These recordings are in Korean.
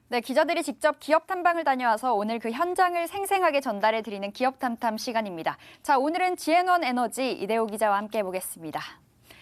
네, 기자들이 직접 기업 탐방을 다녀와서 오늘 그 현장을 생생하게 전달해 드리는 기업 탐탐 시간입니다. 자, 오늘은 지앤원 에너지 이대호 기자와 함께 해보겠습니다.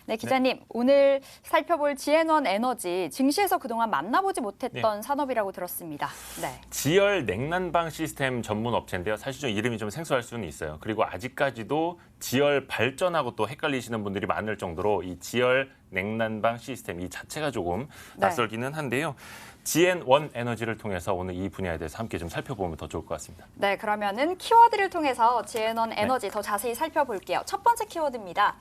네, 기자님, 오늘 살펴볼 지앤원 에너지 증시에서 그동안 만나보지 못했던 산업이라고 들었습니다. 네. 지열 냉난방 시스템 전문 업체인데요. 사실 좀 이름이 좀 생소할 수는 있어요. 그리고 아직까지도 지열 발전하고 또 헷갈리시는 분들이 많을 정도로 이 지열 냉난방 시스템 이 자체가 조금 낯설기는 한데요. 지앤원 에너지를 통해서 오늘 이 분야에 대해서 함께 좀 살펴보면 더 좋을 것 같습니다. 네, 그러면은 키워드를 통해서 지앤원 에너지 더 자세히 살펴볼게요. 첫 번째 키워드입니다.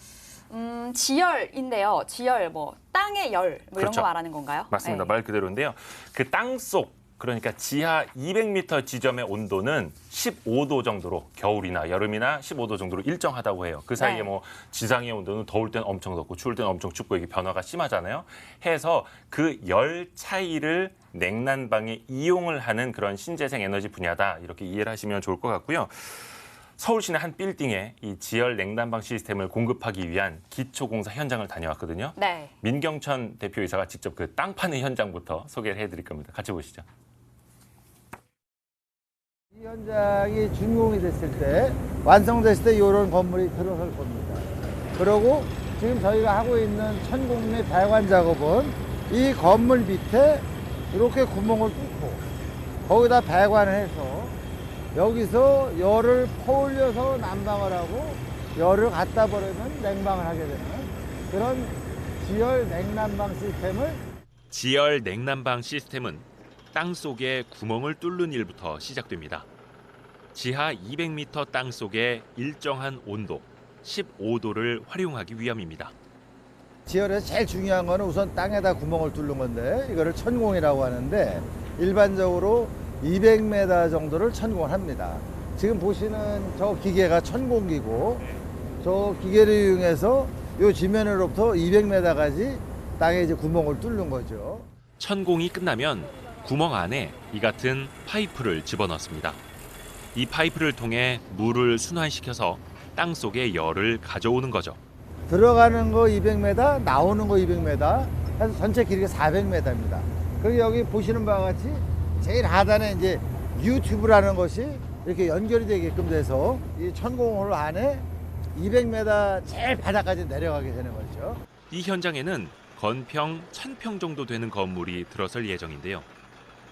지열인데요. 지열, 땅의 열, 이런 그렇죠. 거 말하는 건가요? 맞습니다. 네. 말 그대로인데요. 그 땅속, 그러니까 지하 200m 지점의 온도는 15도 정도로 겨울이나 여름이나 15도 정도로 일정하다고 해요. 그 사이에 네. 지상의 온도는 더울 땐 엄청 덥고 추울 땐 엄청 춥고 이게 변화가 심하잖아요. 해서 그 열 차이를 냉난방에 이용을 하는 그런 신재생 에너지 분야다. 이렇게 이해를 하시면 좋을 것 같고요. 서울시내 한 빌딩에 이 지열 냉난방 시스템을 공급하기 위한 기초공사 현장을 다녀왔거든요. 네. 민경천 대표이사가 직접 그 땅 파는 현장부터 소개를 해드릴 겁니다. 같이 보시죠. 이 현장이 준공이 됐을 때, 완성됐을 때 이런 건물이 들어설 겁니다. 그리고 지금 저희가 하고 있는 천공 및 배관 작업은 이 건물 밑에 이렇게 구멍을 뚫고 거기다 배관을 해서 여기서 열을 퍼올려서 난방을 하고 열을 갖다 버리면 냉방을 하게 되는 그런 지열 냉난방 시스템을 지열 냉난방 시스템은 땅 속에 구멍을 뚫는 일부터 시작됩니다. 지하 200m 땅 속에 일정한 온도, 15도를 활용하기 위함입니다. 지열에서 제일 중요한 거는 우선 땅에다 구멍을 뚫는 건데 이거를 천공이라고 하는데 일반적으로 200m 정도를 천공을 합니다. 지금 보시는 저 기계가 천공기고 저 기계를 이용해서 이 지면으로부터 200m까지 땅에 이제 구멍을 뚫는 거죠. 천공이 끝나면 구멍 안에 이 같은 파이프를 집어넣습니다. 이 파이프를 통해 물을 순환시켜서 땅 속에 열을 가져오는 거죠. 들어가는 거 200m, 나오는 거 200m, 해서 전체 길이가 400m입니다. 그리고 여기 보시는 바와 같이 제일 하단에 이제 유튜브라는 것이 이렇게 연결이 되게끔 돼서 이 천공홀 안에 200m 제일 바닥까지 내려가게 되는 거죠. 이 현장에는 건평 1000평 정도 되는 건물이 들어설 예정인데요.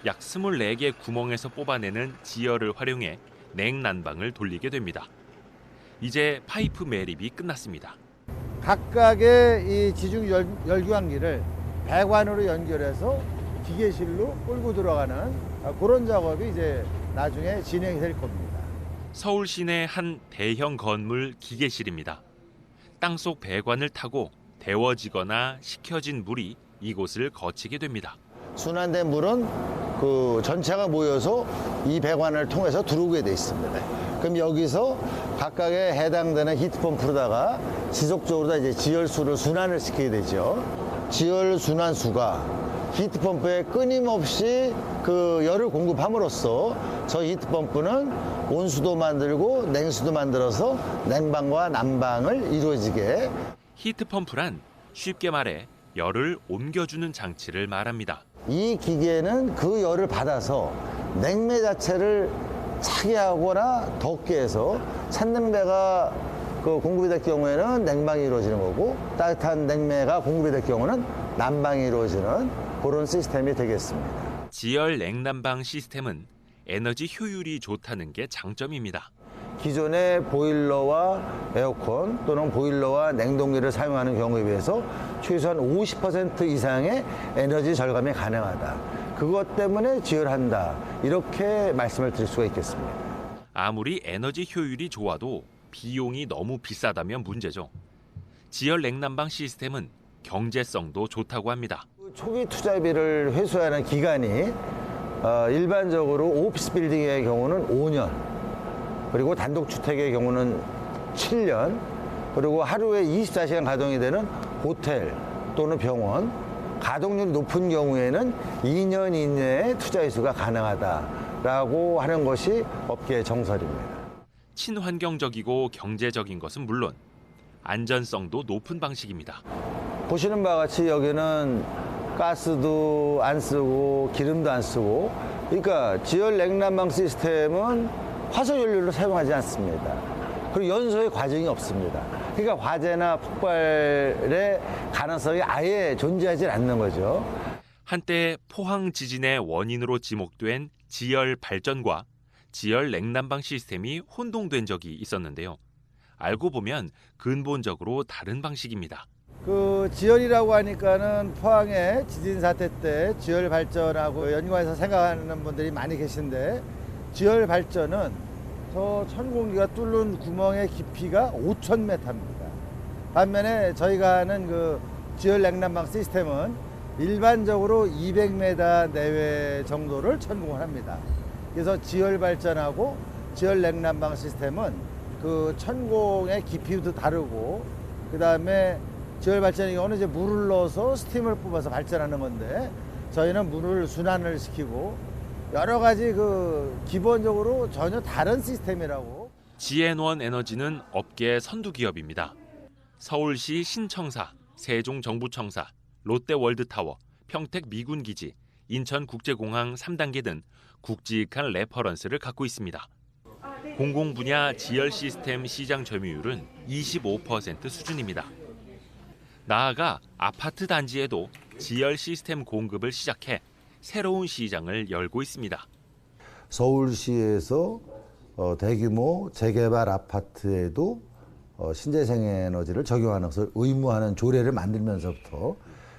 약 24개 구멍에서 뽑아내는 지열을 활용해 냉난방을 돌리게 됩니다. 이제 파이프 매립이 끝났습니다. 각각의 이 지중 열교환기를 배관으로 연결해서 기계실로 끌고 들어가는 그런 작업이 이제 나중에 진행이 될 겁니다. 서울 시내 한 대형 건물 기계실입니다. 땅속 배관을 타고 데워지거나 식혀진 물이 이곳을 거치게 됩니다. 순환된 물은 그 전체가 모여서 이 배관을 통해서 들어오게 돼 있습니다. 그럼 여기서 각각에 해당되는 히트펌프로다가 지속적으로 이제 지열수를 순환을 시키게 되죠. 지열 순환수가 히트펌프에 끊임없이 그 열을 공급함으로써 저 히트펌프는 온수도 만들고 냉수도 만들어서 냉방과 난방을 이루어지게. 히트펌프란 쉽게 말해 열을 옮겨주는 장치를 말합니다. 이 기계는 그 열을 받아서 냉매 자체를 차게 하거나 덥게 해서 찬냉매가 공급이 될 경우에는 냉방이 이루어지는 거고 따뜻한 냉매가 공급이 될 경우는 난방이 이루어지는 그런 시스템이 되겠습니다. 지열 냉난방 시스템은 에너지 효율이 좋다는 게 장점입니다. 기존의 보일러와 에어컨 또는 보일러와 냉동기를 사용하는 경우에 비해서 최소한 50% 이상의 에너지 절감이 가능하다. 그것 때문에 지열한다. 이렇게 말씀을 드릴 수가 있겠습니다. 아무리 에너지 효율이 좋아도 비용이 너무 비싸다면 문제죠. 지열 냉난방 시스템은 경제성도 좋다고 합니다. 초기 투자비를 회수하는 기간이 일반적으로 오피스 빌딩의 경우는 5년, 그리고 단독주택의 경우는 7년, 그리고 하루에 24시간 가동이 되는 호텔 또는 병원, 가동률이 높은 경우에는 2년 이내에 투자 회수가 가능하다라고 하는 것이 업계의 정설입니다. 친환경적이고 경제적인 것은 물론 안전성도 높은 방식입니다. 보시는 바와 같이 여기는 가스도 안 쓰고 기름도 안 쓰고, 그러니까 지열 냉난방 시스템은 화석연료를 사용하지 않습니다. 그리고 연소의 과정이 없습니다. 그러니까 화재나 폭발의 가능성이 아예 존재하지 않는 거죠. 한때 포항 지진의 원인으로 지목된 지열 발전과 지열 냉난방 시스템이 혼동된 적이 있었는데요. 알고 보면 근본적으로 다른 방식입니다. 그 지열이라고 하니까는 포항의 지진 사태 때 지열 발전하고 연관해서 생각하는 분들이 많이 계신데, 지열 발전은 저 천공기가 뚫는 구멍의 깊이가 5,000m입니다. 반면에 저희가 하는 그 지열 냉난방 시스템은 일반적으로 200m 내외 정도를 천공을 합니다. 그래서 지열 발전하고 지열 냉난방 시스템은 그 천공의 깊이도 다르고, 그 다음에 지열 발전의 경우는 이제 물을 넣어서 스팀을 뽑아서 발전하는 건데, 저희는 물을 순환을 시키고 여러 가지 그 기본적으로 전혀 다른 시스템이라고. 지앤원 에너지는 업계 선두 기업입니다. 서울시 신청사, 세종정부청사, 롯데월드타워, 평택 미군기지, 인천국제공항 3단계 등 굵직한 레퍼런스를 갖고 있습니다. 공공 분야 지열 시스템 시장 점유율은 25% 수준입니다. 나아가 아파트 단지에도 지열 시스템 공급을 시작해 새로운 시장을 열고 있습니다. 서울시에서 대규모 재개발 아파트에도 신재생 에너지를 적용하는 것을 의무화하는 조례를 만들면서부터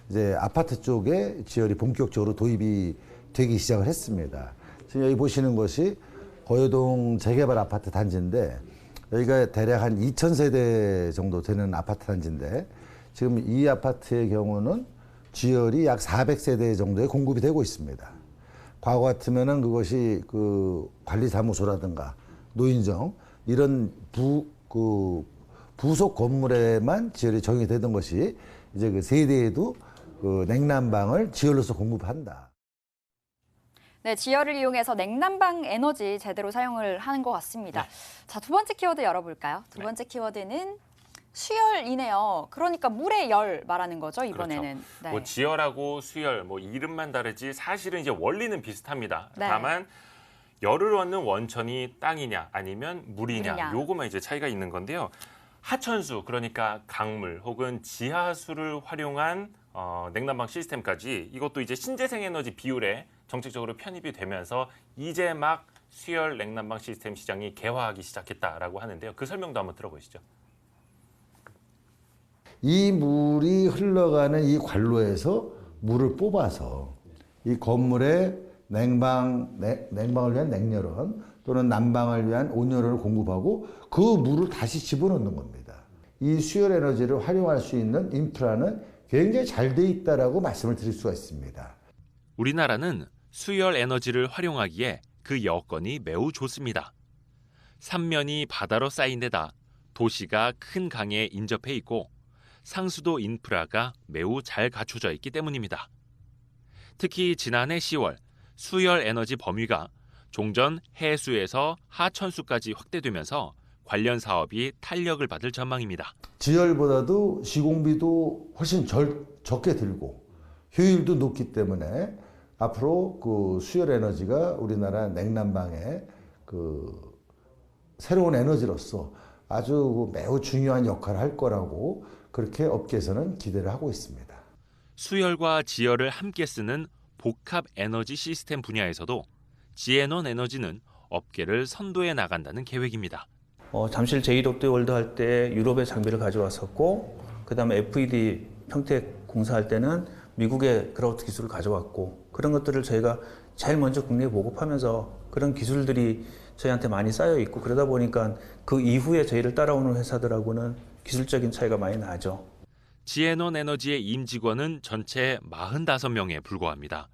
이제 아파트 쪽에 지열이 본격적으로 도입이 되기 시작을 했습니다. 지금 여기 보시는 것이 거여동 재개발 아파트 단지인데, 여기가 대략 한 2,000세대 정도 되는 아파트 단지인데, 지금 이 아파트의 경우는 지열이 약 400세대 정도에 공급이 되고 있습니다. 과거 같으면은 그것이 그 관리사무소라든가 노인정 이런 부속 건물에만 지열이 적용이 되던 것이 이제 그 세대에도 그 냉난방을 지열로서 공급한다. 네, 지열을 이용해서 냉난방 에너지 제대로 사용을 하는 것 같습니다. 네. 자, 두 번째 키워드 열어볼까요? 두 번째 키워드는 수열이네요. 그러니까 물의 열 말하는 거죠, 이번에는. 그렇죠. 네. 뭐 지열하고 수열, 뭐 이름만 다르지 사실은 이제 원리는 비슷합니다. 네. 다만 열을 얻는 원천이 땅이냐 아니면 물이냐, 물이냐. 요거만 이제 차이가 있는 건데요. 하천수, 그러니까 강물 혹은 지하수를 활용한 냉난방 시스템까지 이것도 이제 신재생 에너지 비율에 정책적으로 편입이 되면서 이제 막 수열 냉난방 시스템 시장이 개화하기 시작했다라고 하는데요. 그 설명도 한번 들어보시죠. 이 물이 흘러가는 이 관로에서 물을 뽑아서 이 건물에 냉방을 위한 냉열원 또는 난방을 위한 온열원을 공급하고 그 물을 다시 집어넣는 겁니다. 이 수열 에너지를 활용할 수 있는 인프라는 굉장히 잘 돼 있다라고 말씀을 드릴 수가 있습니다. 우리나라는 수열 에너지를 활용하기에 그 여건이 매우 좋습니다. 삼면이 바다로 쌓인 데다 도시가 큰 강에 인접해 있고 상수도 인프라가 매우 잘 갖춰져 있기 때문입니다. 특히 지난해 10월 수열 에너지 범위가 종전 해수에서 하천수까지 확대되면서 관련 사업이 탄력을 받을 전망입니다. 지열보다도 시공비도 훨씬 적게 들고 효율도 높기 때문에 앞으로 그 수열 에너지가 우리나라 냉난방의 그 새로운 에너지로서 아주 매우 중요한 역할을 할 거라고 그렇게 업계에서는 기대를 하고 있습니다. 수열과 지열을 함께 쓰는 복합 에너지 시스템 분야에서도 지앤원 에너지는 업계를 선도해 나간다는 계획입니다. 잠실 제2롯데 월드 할 때 유럽의 장비를 가져왔었고, 그다음에 FED 평택 공사할 때는 미국의 그라우트 기술을 가져왔고, 그런 것들을 저희가 제일 먼저 국내에 보급하면서 그런 기술들이 저희한테 많이 쌓여 있고, 그러다 보니까 그 이후에 저희를 따라오는 회사들하고는 기술적인 차이가 많이 나죠. 지앤원 에너지의 임직원은 전체 45명에 불과합니다.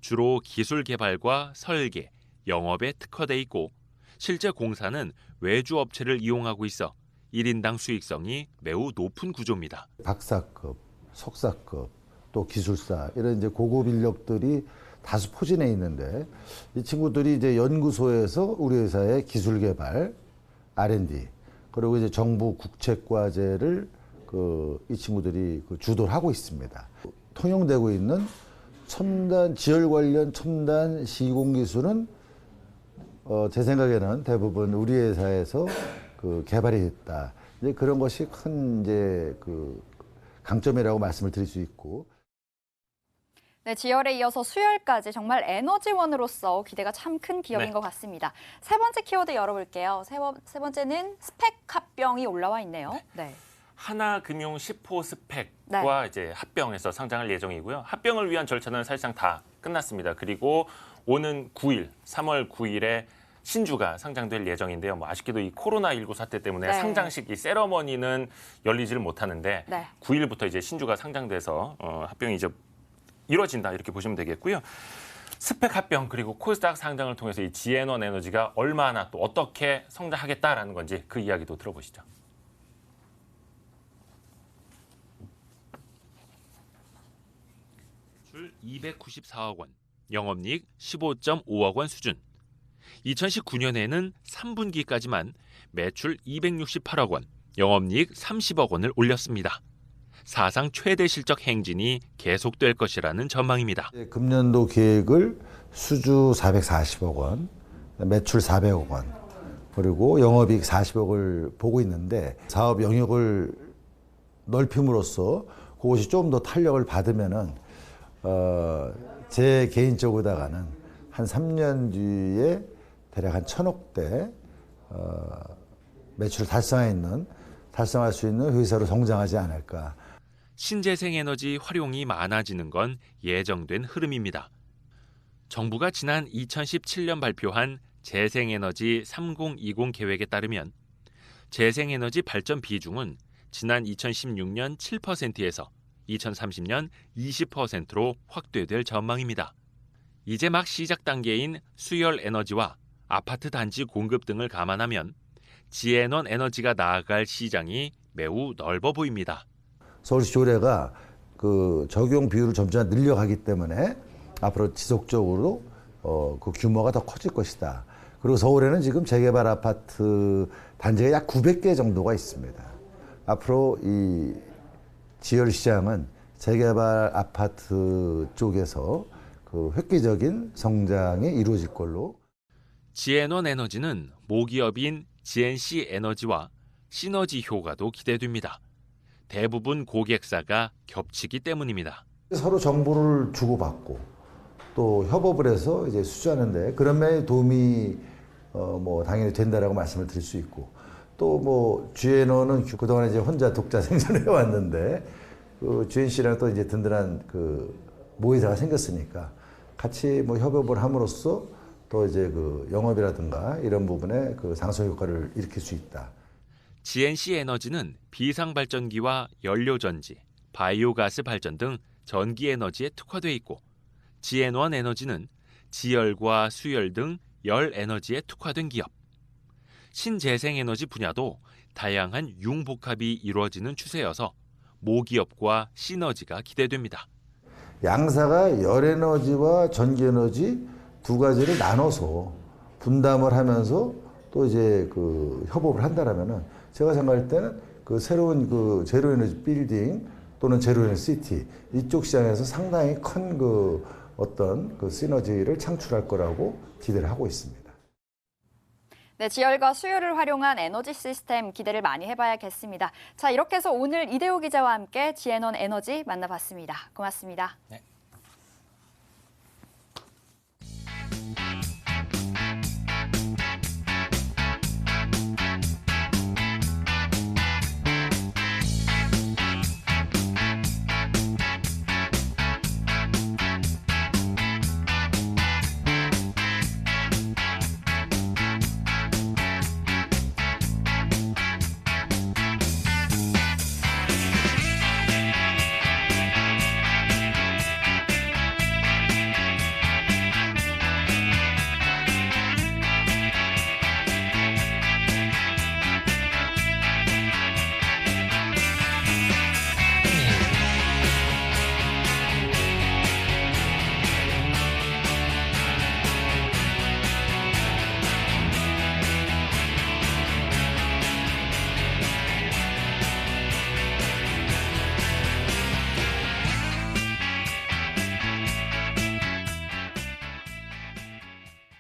주로 기술 개발과 설계, 영업에 특화돼 있고 실제 공사는 외주 업체를 이용하고 있어 1인당 수익성이 매우 높은 구조입니다. 박사급, 석사급, 또 기술사 이런 이제 고급 인력들이 다수 포진해 있는데 이 친구들이 이제 연구소에서 우리 회사의 기술 개발, R&D 그리고 이제 정부 국책 과제를 이 친구들이 주도를 하고 있습니다. 통용되고 있는 첨단 지열 관련 첨단 시공 기술은 제 생각에는 대부분 우리 회사에서 그 개발이 됐다. 이제 그런 것이 큰 이제 그 강점이라고 말씀을 드릴 수 있고. 네, 지열에 이어서 수열까지 정말 에너지원으로서 기대가 참 큰 기업인 네. 것 같습니다. 세 번째 키워드 열어볼게요. 세 번째는 스펙 합병이 올라와 있네요. 네. 하나금융 10호 스펙과 이제 합병해서 상장할 예정이고요. 합병을 위한 절차는 사실상 다 끝났습니다. 그리고 오는 9일, 3월 9일에 신주가 상장될 예정인데요. 뭐 아쉽게도 이 코로나19 사태 때문에 네. 상장식 이 세러머니는 열리지를 못하는데 네. 9일부터 이제 신주가 상장돼서 합병이 이제 이루어진다 이렇게 보시면 되겠고요. 스펙 합병 그리고 코스닥 상장을 통해서 이 지앤원 에너지가 얼마나 또 어떻게 성장하겠다라는 건지 그 이야기도 들어보시죠. 매출 294억 원, 영업이익 15.5억 원 수준. 2019년에는 3분기까지만 매출 268억 원, 영업이익 30억 원을 올렸습니다. 사상 최대 실적 행진이 계속될 것이라는 전망입니다. 금년도 계획을 수주 440억 원, 매출 400억 원, 그리고 영업이익 40억을 보고 있는데 사업 영역을 넓힘으로써 그것이 좀 더 탄력을 받으면은 제 개인적으로다가는 한 3년 뒤에 대략 한 1,000억대 매출을 달성할 수 있는 회사로 성장하지 않을까. 신재생에너지 활용이 많아지는 건 예정된 흐름입니다. 정부가 지난 2017년 발표한 재생에너지 3020 계획에 따르면 재생에너지 발전 비중은 지난 2016년 7%에서 2030년 20%로 확대될 전망입니다. 이제 막 시작 단계인 수열 에너지와 아파트 단지 공급 등을 감안하면 지앤원 에너지가 나아갈 시장이 매우 넓어 보입니다. 서울시 조례가 그 적용 비율을 점차 늘려가기 때문에 앞으로 지속적으로 그 규모가 더 커질 것이다. 그리고 서울에는 지금 재개발 아파트 단지가 약 900개 정도가 있습니다. 앞으로 이 지열 시장은 재개발 아파트 쪽에서 그 획기적인 성장이 이루어질 걸로. 지앤원 에너지는 모기업인 GNC 에너지와 시너지 효과도 기대됩니다. 대부분 고객사가 겹치기 때문입니다. 서로 정보를 주고받고 또 협업을 해서 이제 수주하는데 그런 면에 도움이 뭐 당연히 된다라고 말씀을 드릴 수 있고 또 뭐 GNO는 그동안 이제 혼자 독자 생존해 왔는데 그 GNC랑 또 이제 든든한 그 모회사가 생겼으니까 같이 뭐 협업을 함으로써 또 이제 그 영업이라든가 이런 부분에 그 상승 효과를 일으킬 수 있다. GNC 에너지는 비상발전기와 연료전지, 바이오가스 발전 등 전기 에너지에 특화되어 있고 지앤원 에너지는 지열과 수열 등 열 에너지에 특화된 기업. 신재생에너지 분야도 다양한 융복합이 이루어지는 추세여서 모기업과 시너지가 기대됩니다. 양사가 열에너지와 전기에너지 두 가지를 나눠서 분담을 하면서 또 이제 그 협업을 한다라면은 제가 생각할 때는 그 새로운 그 제로에너지 빌딩 또는 제로에너지 시티 이쪽 시장에서 상당히 큰 그 어떤 그 시너지를 창출할 거라고 기대를 하고 있습니다. 네, 지열과 수열을 활용한 에너지 시스템 기대를 많이 해봐야겠습니다. 자, 이렇게 해서 오늘 이대호 기자와 함께 지앤원 에너지 만나봤습니다. 고맙습니다. 네.